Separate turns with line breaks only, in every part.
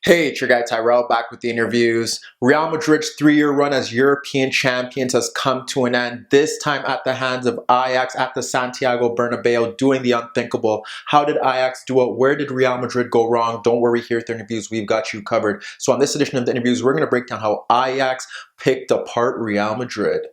Hey, it's your guy Tyrrell back with the interviews. Real Madrid's 3-year run as European champions has come to an end, this time at the hands of Ajax at the Santiago Bernabeu, doing the unthinkable. How did Ajax do it? Where did Real Madrid go wrong? Don't worry, here at the interviews, we've got you covered. So on this edition of the interviews, we're going to break down how Ajax picked apart Real Madrid.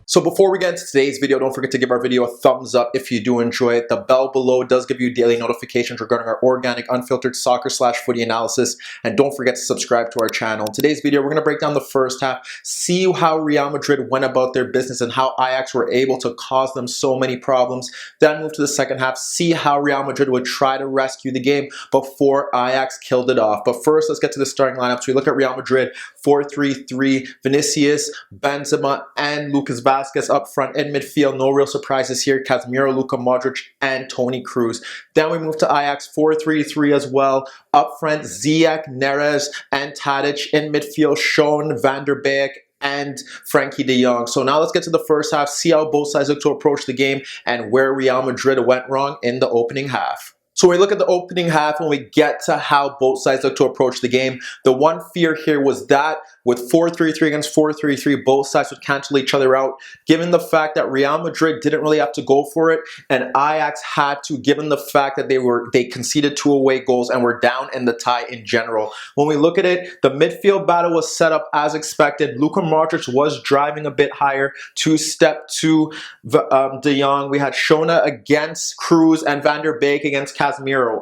So before we get into today's video, don't forget to give our video a thumbs up if you do enjoy it. The bell below does give you daily notifications regarding our organic, unfiltered soccer/footy analysis. And don't forget to subscribe to our channel. In today's video, we're going to break down the first half, see how Real Madrid went about their business and how Ajax were able to cause them so many problems. Then move to the second half, see how Real Madrid would try to rescue the game before Ajax killed it off. But first, let's get to the starting lineup. So we look at Real Madrid, 4-3-3, Vinicius, Benzema, and Lucas Vazquez up front. In midfield, no real surprises here. Casemiro, Luka Modric, and Toni Kroos. Then we move to Ajax, 4-3-3 as well. Up front, Ziyech, Neres, and Tadic. In midfield, Schoene, Van der Beek, and Frankie de Jong. So now let's get to the first half, see how both sides look to approach the game and where Real Madrid went wrong in the opening half. So when we look at the opening half and we get to how both sides look to approach the game, the one fear here was that with 4-3-3 against 4-3-3, both sides would cancel each other out, given the fact that Real Madrid didn't really have to go for it, and Ajax had to, given the fact that they conceded 2 away goals and were down in the tie in general. When we look at it, the midfield battle was set up as expected. Luka Modric was driving a bit higher to step to de Jong. We had Schoene against Kroos and Van der Beek against Casemiro.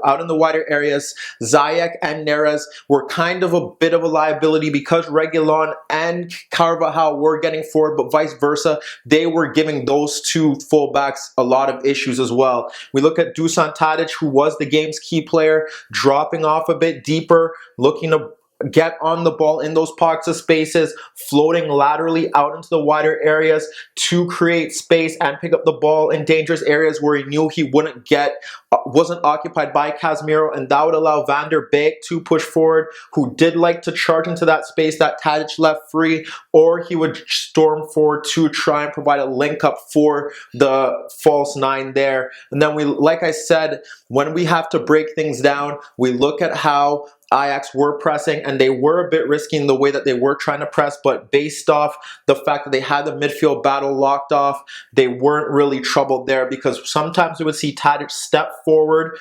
Out in the wider areas, Ziyech and Neres were kind of a bit of a liability because Reguilon and Carvajal were getting forward, but vice versa, they were giving those two fullbacks a lot of issues as well. We look at Dusan Tadic, who was the game's key player, dropping off a bit deeper, looking to get on the ball in those pockets of spaces, floating laterally out into the wider areas to create space and pick up the ball in dangerous areas where he knew he wasn't occupied by Casemiro, and that would allow Van der Beek to push forward, who did like to charge into that space that Tadic left free, or he would storm forward to try and provide a link up for the false 9 there. And then like I said, when we have to break things down, we look at how Ajax were pressing, and they were a bit risky in the way that they were trying to press, but based off the fact that they had the midfield battle locked off, they weren't really troubled there, because sometimes we would see Tadic step forward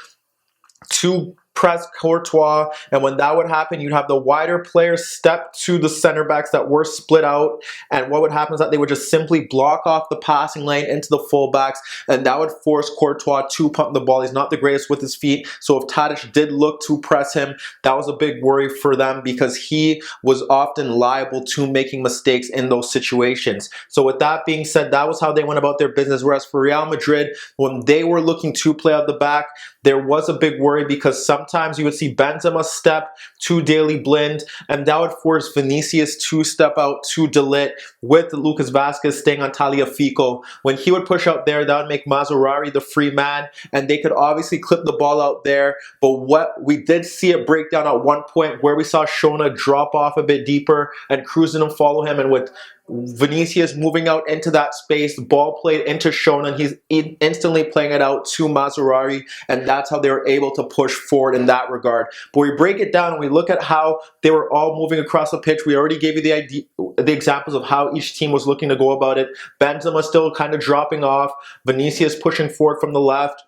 to press Courtois, and when that would happen, you'd have the wider players step to the center backs that were split out, and what would happen is that they would just simply block off the passing lane into the fullbacks, and that would force Courtois to pump the ball. He's not the greatest with his feet, so if Tadic did look to press him, that was a big worry for them because he was often liable to making mistakes in those situations. So with that being said, that was how they went about their business, whereas for Real Madrid, when they were looking to play out the back, there was a big worry because sometimes you would see Benzema step to Daily Blind, and that would force Vinicius to step out to De Ligt, with Lucas Vazquez staying on Tagliafico. When he would push out there, that would make Mazzarri the free man, and they could obviously clip the ball out there. But what we did see it break down at one point where we saw Schoene drop off a bit deeper and Kroos didn't follow him, and with Vinicius moving out into that space, the ball played into Schoene, and he's instantly playing it out to Mazzarri, and that's how they were able to push forward in that regard. But we break it down and we look at how they were all moving across the pitch. We already gave you the examples of how each team was looking to go about it. Benzema still kind of dropping off, Vinicius pushing forward from the left.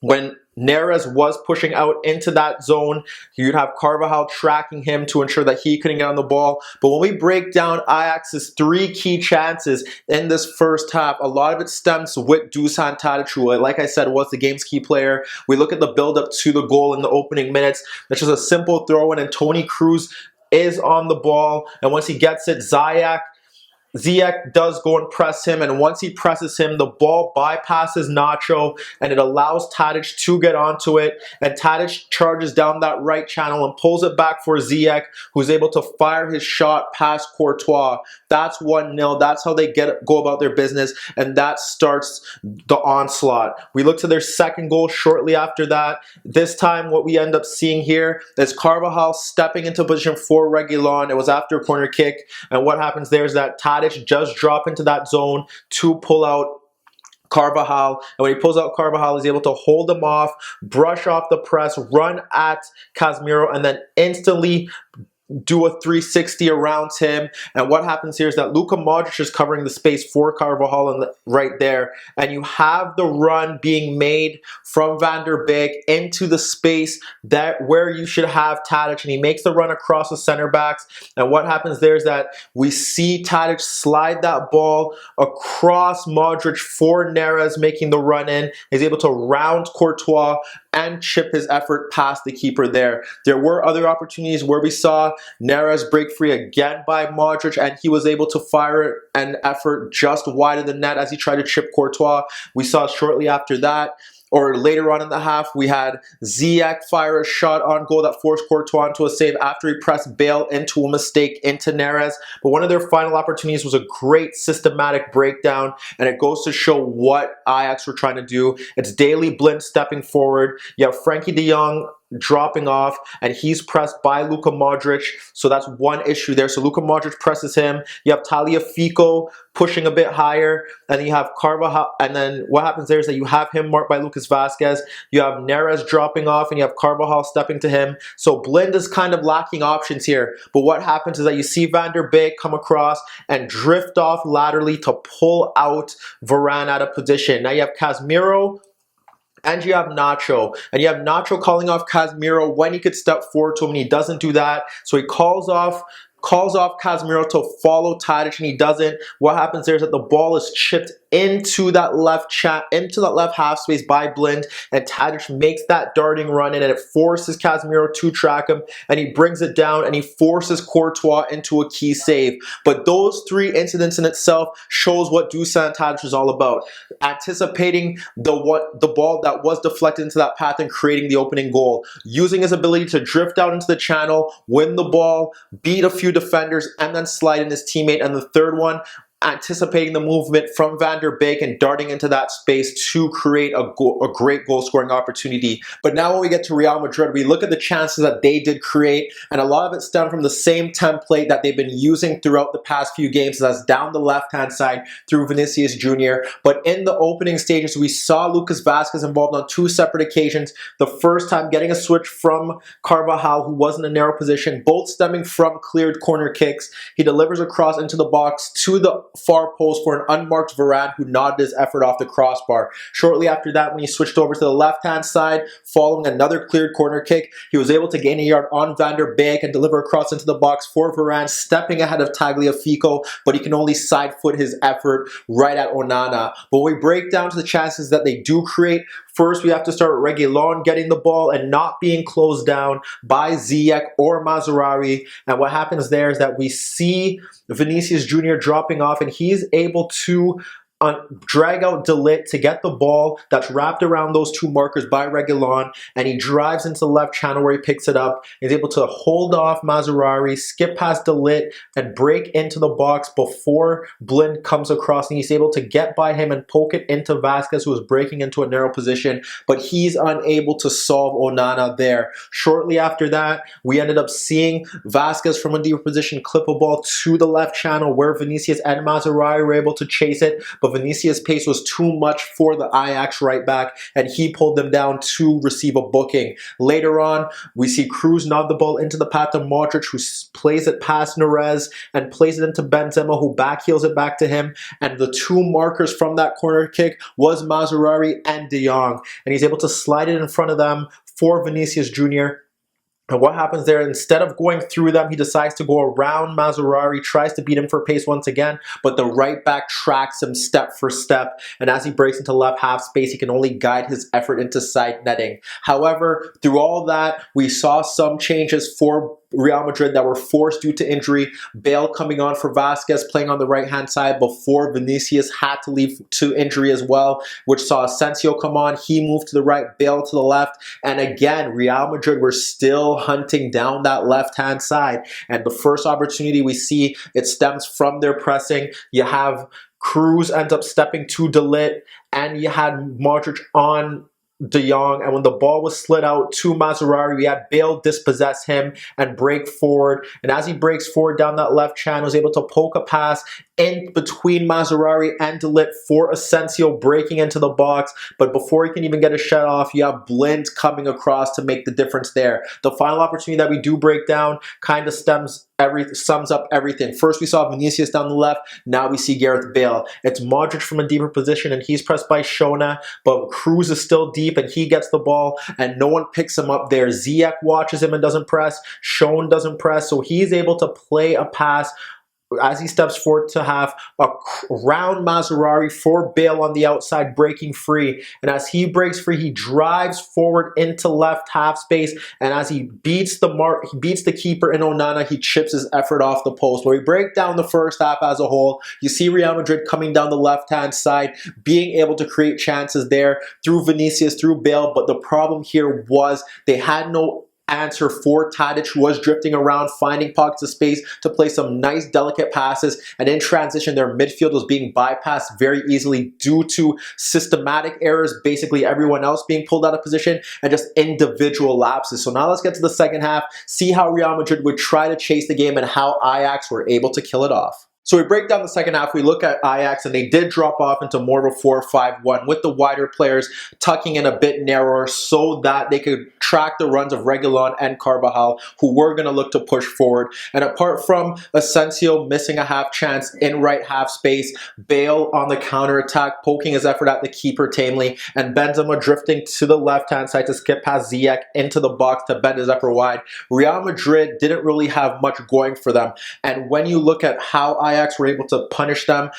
When Neres was pushing out into that zone, you'd have Carvajal tracking him to ensure that he couldn't get on the ball. But when we break down Ajax's 3 key chances in this first half, a lot of it stems with Dusan Tadic, who, like I said, was the game's key player. We look at the build-up to the goal in the opening minutes. It's just a simple throw-in, and Toni Kroos is on the ball, and once he gets it, Ziyech does go and press him, and once he presses him, the ball bypasses Nacho, and it allows Tadic to get onto it, and Tadic charges down that right channel and pulls it back for Ziyech, who's able to fire his shot past Courtois. That's 1-0. That's how they go about their business, and that starts the onslaught. We look to their second goal shortly after that. This time, what we end up seeing here is Carvajal stepping into position for Reguilon. It was after a corner kick, and what happens there is that Tadic just drop into that zone to pull out Carvajal, and when he pulls out Carvajal, he's able to hold him off, brush off the press, run at Casemiro, and then instantly do a 360 around him. And what happens here is that Luka Modric is covering the space for Carvajal right there, and you have the run being made from Van der Beek into the space that where you should have Tadic, and he makes the run across the center backs. And what happens there is that we see Tadic slide that ball across Modric for Neres, making the run in. He's able to round Courtois and chip his effort past the keeper there. There were other opportunities where we saw Neres break free again by Modric, and he was able to fire an effort just wide of the net as he tried to chip Courtois. We saw shortly after that, or later on in the half, we had Ziyech fire a shot on goal that forced Courtois into a save after he pressed Bale into a mistake into Neres. But one of their final opportunities was a great systematic breakdown, and it goes to show what Ajax were trying to do. It's Daley Blind stepping forward. You have Frankie de Jong dropping off, and he's pressed by Luka Modric, so that's one issue there. So Luka Modric presses him. You have Tagliafico pushing a bit higher, and you have Carvajal, and then what happens there is that you have him marked by Lucas Vazquez. You have Neres dropping off, and you have Carvajal stepping to him. So Blind is kind of lacking options here, but what happens is that you see Van der Beek come across and drift off laterally to pull out Varane out of position. Now you have Casemiro, and you have Nacho. And you have Nacho calling off Casemiro when he could step forward to him, and he doesn't do that. So he calls off Casemiro to follow Tadic, and he doesn't. What happens there is that the ball is chipped into that left half space by Blind, and Tadic makes that darting run in, and it forces Casemiro to track him, and he brings it down, and he forces Courtois into a key save. But those three incidents in itself shows what Dusan Tadic is all about: anticipating the ball that was deflected into that path and creating the opening goal, using his ability to drift out into the channel, win the ball, beat a few defenders, and then slide in his teammate. And the third one, anticipating the movement from Van der Beek and darting into that space to create a great goal-scoring opportunity. But now when we get to Real Madrid, we look at the chances that they did create, and a lot of it stemmed from the same template that they've been using throughout the past few games. So that's down the left-hand side through Vinicius Jr. But in the opening stages, we saw Lucas Vazquez involved on two separate occasions. The first time getting a switch from Carvajal, who was in a narrow position, both stemming from cleared corner kicks. He delivers a cross into the box to the far post for an unmarked Varane, who nodded his effort off the crossbar. Shortly after that, when he switched over to the left-hand side, following another cleared corner kick, he was able to gain a yard on Van der Beek and deliver a cross into the box for Varane, stepping ahead of Tagliafico, but he can only side foot his effort right at Onana. But when we break down to the chances that they do create, first, we have to start with Reguilón getting the ball and not being closed down by Ziyech or Mazraoui. And what happens there is that we see Vinicius Jr. dropping off, and he's able to drag out De Ligt to get the ball that's wrapped around those two markers by Reguilón, and he drives into the left channel where he picks it up. He's able to hold off Mazraoui, skip past De Ligt, and break into the box before Blind comes across, and he's able to get by him and poke it into Vazquez, who was breaking into a narrow position, but he's unable to solve Onana there. Shortly after that, we ended up seeing Vazquez from a deeper position clip a ball to the left channel where Vinicius and Mazraoui were able to chase it, but Vinicius' pace was too much for the Ajax right back, and he pulled them down to receive a booking. Later on, we see Cruz nod the ball into the path of Modric, who plays it past Neres and plays it into Benzema, who backheels it back to him, and the two markers from that corner kick was Mazraoui and de Jong, and he's able to slide it in front of them for Vinicius Jr. And what happens there, instead of going through them, he decides to go around Mazraoui, tries to beat him for pace once again, but the right back tracks him step for step. And as he breaks into left half space, he can only guide his effort into side netting. However, through all that, we saw some changes for Real Madrid that were forced due to injury. Bale coming on for Vazquez, playing on the right-hand side before Vinicius had to leave to injury as well, which saw Asensio come on. He moved to the right, Bale to the left. And again, Real Madrid were still hunting down that left-hand side. And the first opportunity we see, it stems from their pressing. You have Cruz ends up stepping to De Ligt, and you had Modric on de Jong, and when the ball was slid out to Mazraoui, we had Bale dispossess him and break forward. And as he breaks forward down that left channel, was able to poke a pass in between Maserati and De Ligt for Asensio breaking into the box. But before he can even get a shot off, you have Blind coming across to make the difference there. The final opportunity that we do break down kind of sums up everything. First, we saw Vinicius down the left. Now we see Gareth Bale. It's Modric from a deeper position, and he's pressed by Schoene, but Cruz is still deep, and he gets the ball, and no one picks him up there. Ziyech watches him and doesn't press. Schoene doesn't press, so he's able to play a pass as he steps forward to have a round Maserati for Bale on the outside breaking free. And as he breaks free, he drives forward into left half space. And as he beats the keeper in Onana, he chips his effort off the post. Where we break down the first half as a whole, you see Real Madrid coming down the left-hand side, being able to create chances there through Vinicius, through Bale. But the problem here was they had no answer for Tadic, who was drifting around, finding pockets of space to play some nice, delicate passes. And in transition, their midfield was being bypassed very easily due to systematic errors, basically everyone else being pulled out of position, and just individual lapses. So now let's get to the second half, see how Real Madrid would try to chase the game and how Ajax were able to kill it off. So we break down the second half, we look at Ajax, and they did drop off into more of a 4-5-1 with the wider players tucking in a bit narrower so that they could track the runs of Reguilon and Carvajal, who were going to look to push forward. And apart from Asensio missing a half chance in right half space, Bale on the counter-attack, poking his effort at the keeper tamely, and Benzema drifting to the left-hand side to skip past Ziyech into the box to bend his effort wide. Real Madrid didn't really have much going for them. And when you look at how Ajax were able to punish them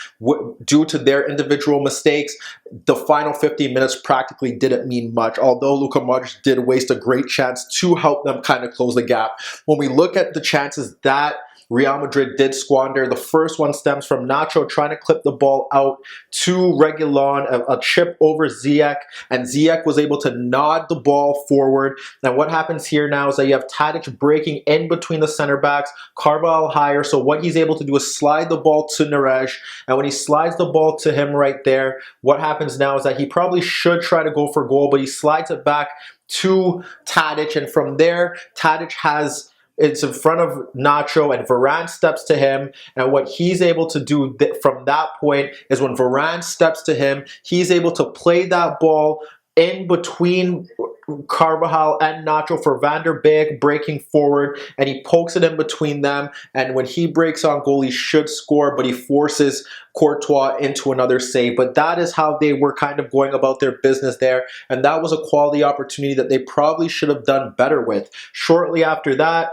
due to their individual mistakes, the final 15 minutes practically didn't mean much, although Luka Modric did waste a great chance to help them kind of close the gap. When we look at the chances that Real Madrid did squander, the first one stems from Nacho trying to clip the ball out to Reguilon, a chip over Ziyech, and Ziyech was able to nod the ball forward. Now what happens here now is that you have Tadic breaking in between the center backs, Carvajal higher, so what he's able to do is slide the ball to Neres, and when he slides the ball to him right there, what happens now is that he probably should try to go for goal, but he slides it back to Tadic, and from there, Tadic it's in front of Nacho, and Varane steps to him. And what he's able to do from that point is when Varane steps to him, he's able to play that ball in between Carvajal and Nacho for Van der Beek breaking forward, and he pokes it in between them. And when he breaks on goal, he should score, but he forces Courtois into another save. But that is how they were kind of going about their business there, and that was a quality opportunity that they probably should have done better with. Shortly after that,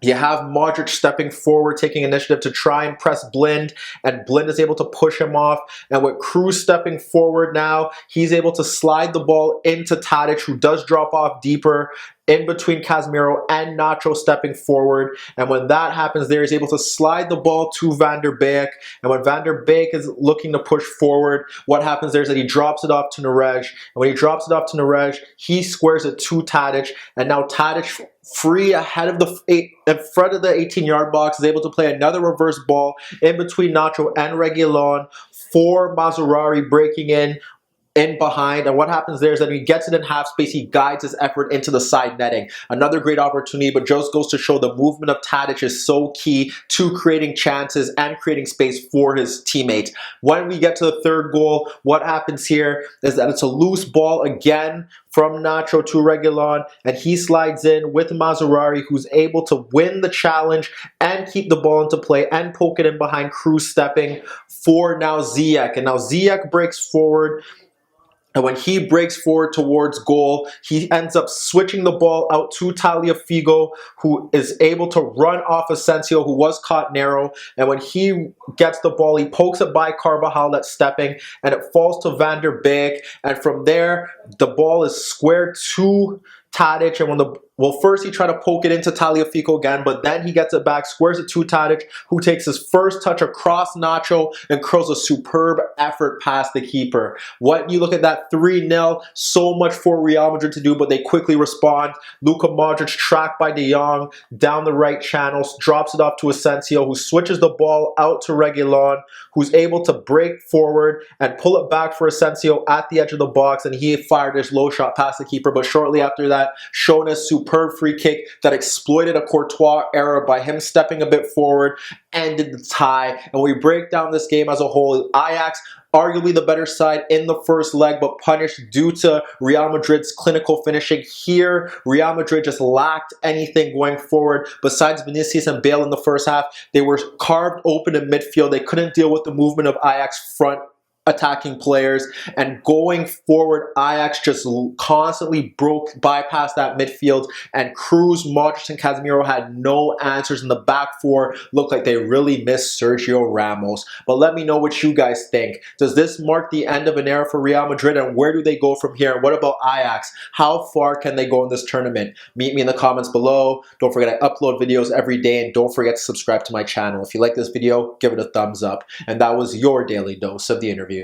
you have Modric stepping forward, taking initiative to try and press Blind, and Blind is able to push him off. And with Cruz stepping forward now, he's able to slide the ball into Tadic, who does drop off deeper in between Casemiro and Nacho stepping forward. And when that happens there, he's able to slide the ball to Van der Beek. And when Van der Beek is looking to push forward, what happens there is that he drops it off to Neres. And when he drops it off to Neres, he squares it to Tadic. And now Tadic, free ahead of in front of the 18-yard box, is able to play another reverse ball in between Nacho and Reguilon for Maserati breaking in behind. And what happens there is that when he gets it in half space, he guides his effort into the side netting. Another great opportunity, but just goes to show the movement of Tadic is so key to creating chances and creating space for his teammates. When we get to the third goal, what happens here is that it's a loose ball again from Nacho to Reguilon, and he slides in with Maserati, who's able to win the challenge and keep the ball into play and poke it in behind Cruz stepping for now Ziyech. And now Ziyech breaks forward. And when he breaks forward towards goal, he ends up switching the ball out to Tagliafico, who is able to run off Asensio, who was caught narrow. And when he gets the ball, he pokes it by Carvajal that's stepping, and it falls to Van der Beek. And from there, the ball is squared to Tadic, and first he tried to poke it into Tagliafico again, but then he gets it back, squares it to Tadic, who takes his first touch across Nacho and curls a superb effort past the keeper. What you look at that 3-0, so much for Real Madrid to do, but they quickly respond. Luka Modric, tracked by De Jong, down the right channels, drops it off to Asensio, who switches the ball out to Reguilon, who's able to break forward and pull it back for Asensio at the edge of the box, and he fired his low shot past the keeper. But shortly after that, Schoene superb superb free kick that exploited a Courtois error by him stepping a bit forward, ended the tie. And we break down this game as a whole. Ajax, arguably the better side in the first leg, but punished due to Real Madrid's clinical finishing. Here, Real Madrid just lacked anything going forward. Besides Vinicius and Bale in the first half, they were carved open in midfield. They couldn't deal with the movement of Ajax front attacking players, and going forward, Ajax just constantly bypassed that midfield, and Cruz, Modric, and Casemiro had no answers in the back four. Looked like they really missed Sergio Ramos. But let me know what you guys think. Does this mark the end of an era for Real Madrid, and where do they go from here? And what about Ajax? How far can they go in this tournament? Meet me in the comments below. Don't forget I upload videos every day, and don't forget to subscribe to my channel. If you like this video, give it a thumbs up. And that was your daily dose of the interviews.